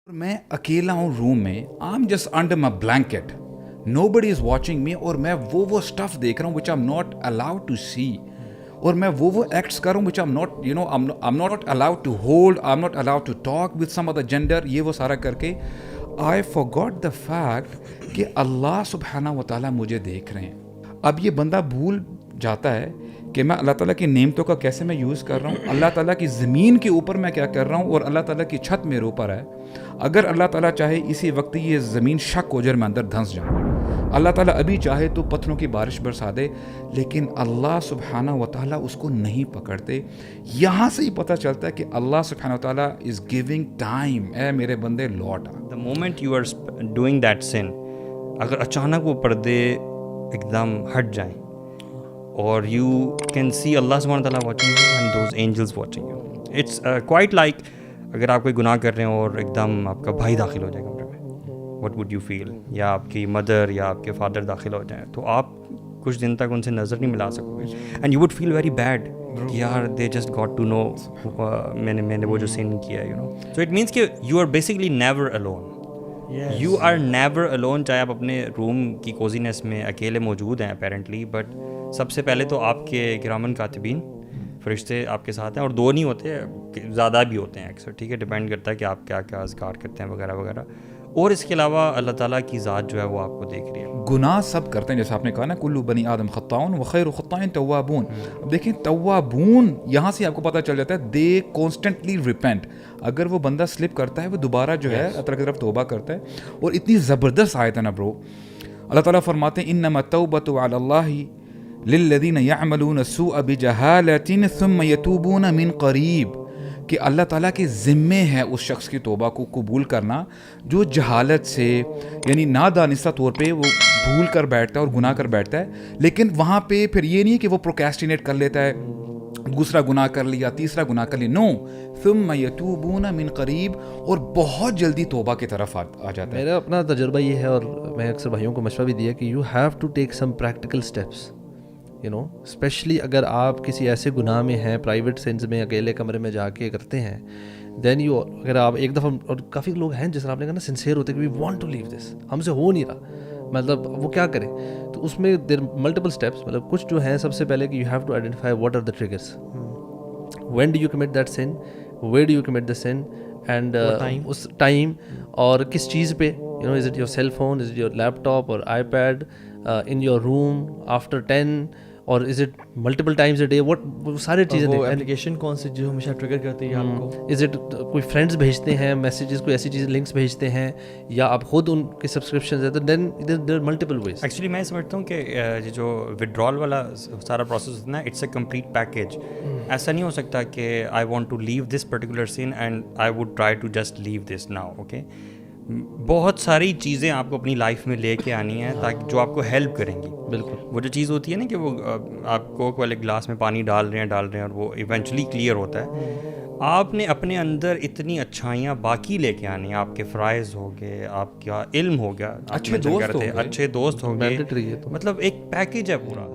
میں اکیلا ہوں روم میں, I am just under my blanket, nobody is watching me, اور میں وہ اسٹف دیکھ رہا ہوں which I am not allowed to see, اور میں وہ ایکٹس کر رہا ہوں which I am not I am not allowed to hold, I am not allowed to talk with some other gender, یہ وہ سارا کر کے آئی فارگاٹ دا فیکٹ کہ اللہ سبحانہ و تعالیٰ مجھے دیکھ رہے ہیں. اب یہ بندہ بھول جاتا ہے کہ میں اللہ تعالیٰ کی نعمتوں کا کیسے میں یوز کر رہا ہوں, اللہ تعالیٰ کی زمین کے اوپر میں کیا کر رہا ہوں, اور اللہ تعالیٰ کی چھت میرے اوپر ہے. اگر اللہ تعالیٰ چاہے اسی وقت یہ زمین شک ہو جائے میں اندر دھنس جاؤں, اللہ تعالیٰ ابھی چاہے تو پتھروں کی بارش برسا دے, لیکن اللہ سبحانہ و تعالیٰ اس کو نہیں پکڑتے. یہاں سے ہی پتہ چلتا ہے کہ اللہ سبحانہ و تعالیٰ از گیونگ ٹائم, اے میرے بندے لوٹ آ. The moment you are doing that sin, اگر اچانک وہ پردے ایک دم ہٹ جائیں اور یو کین سی اللہ سبحانہ تعالیٰ watching you and those angels watching you, it's quite like اگر آپ کوئی گناہ کر رہے ہیں اور ایک دم آپ کا بھائی داخل ہو جائے کمرے میں, وٹ وڈ یو فیل, یا آپ کی مدر یا آپ کے فادر داخل ہو جائیں, تو آپ کچھ دن تک ان سے نظر نہیں ملا سکو گے, and you would feel very bad کہ یار they just got to know میں نے وہ جو سین کیا ہے, سو اٹ مینس کہ you are basically never alone, you are never alone. چاہے آپ اپنے روم کی کوزینس میں اکیلے موجود ہیں اپیرنٹلی, بٹ سب سے پہلے تو آپ کے کرامن کاتبین فرشتے آپ کے ساتھ ہیں, اور دو نہیں ہوتے, زیادہ بھی ہوتے ہیں اکثر, ٹھیک ہے, ڈپینڈ کرتا ہے کہ آپ کیا کیا اذکار کرتے ہیں وغیرہ وغیرہ, اور اس کے علاوہ اللہ تعالیٰ کی ذات جو ہے وہ آپ کو دیکھ رہی ہے. گناہ سب کرتے ہیں, جیسے آپ نے کہا نا کلو بنی آدم خطاؤن و خیر خطائن توابون. اب دیکھیں توابون یہاں سے آپ کو پتہ چل جاتا ہے دے کانسٹنٹلی ریپینٹ. اگر وہ بندہ سلپ کرتا ہے وہ دوبارہ جو ہے اللہ تعالیٰ کی طرف توبہ کرتا ہے. اور اتنی زبردست آیت ہے نا برو, اللہ تعالیٰ فرماتے ہیں انما التوبۃ علی اللہ للذین یعملون السوء بجہالۃ ثم یتوبون من قریب, کہ اللہ تعالیٰ کے ذمے ہے اس شخص کی توبہ کو قبول کرنا جو جہالت سے یعنی نادانستہ طور پہ وہ بھول کر بیٹھتا ہے اور گناہ کر بیٹھتا ہے. لیکن وہاں پہ پھر یہ نہیں ہے کہ وہ پروکیسٹینیٹ کر لیتا ہے, دوسرا گناہ کر لیا, تیسرا گناہ کر لیا, نو, ثم یتوبون من قریب, اور بہت جلدی توبہ کی طرف آ جاتا ہے. میرا اپنا تجربہ یہ ہے, اور میں اکثر بھائیوں کو مشورہ بھی دیا کہ you have to take some practical steps, especially اگر آپ کسی ایسے گناہ میں ہیں, پرائیویٹ سینس میں اکیلے کمرے میں جا کے کرتے ہیں, دین یو, اگر آپ ایک دفعہ, اور کافی لوگ ہیں جس طرح آپ نے کہا نا سنسیئر ہوتے کہ وی وانٹ ٹو لیو دس, ہم سے ہو نہیں رہا, مطلب وہ کیا کریں, تو اس میں دیر ملٹیپل اسٹیپس, مطلب کچھ جو ہیں سب سے پہلے کہ you have to identify what are the triggers, when do you commit that sin, where do you commit the sin, and اس ٹائم, اور کس چیز پہ, is it your cell phone, is it your laptop اور iPad, in your room after 10, اور is it multiple times a day, what, وہ ساری چیزیں دیکھیں. اپلیکیشن کون سی جو ہمیشہ ٹریگر کرتی ہے آپ کو, از اٹ کوئی فرینڈس بھیجتے ہیں میسیجز, کوئی ایسی چیز لنکس بھیجتے ہیں, یا آپ خود ان کے سبسکرپشنز ہیں, تو then there are multiple ways. Actually میں سمجھتا ہوں کہ یہ جو ودرال والا سارا پروسیس ہوتا ہے نا, اٹس اے کمپلیٹ پیکیج. ایسا نہیں ہو سکتا کہ I want to leave this particular scene and I would try to just leave this now. Okay, بہت ساری چیزیں آپ کو اپنی لائف میں لے کے آنی ہیں تاکہ جو آپ کو ہیلپ کریں گی. بالکل, وہ جو چیز ہوتی ہے نا کہ وہ آپ کوک والے گلاس میں پانی ڈال رہے ہیں اور وہ ایونچولی کلیئر ہوتا ہے, آپ نے اپنے اندر اتنی اچھائیاں باقی لے کے آنی ہیں. آپ کے فرائض ہو گئے, آپ کا علم ہو گیا, اچھے دوست ہو گئے, مطلب ایک پیکیج ہے پورا.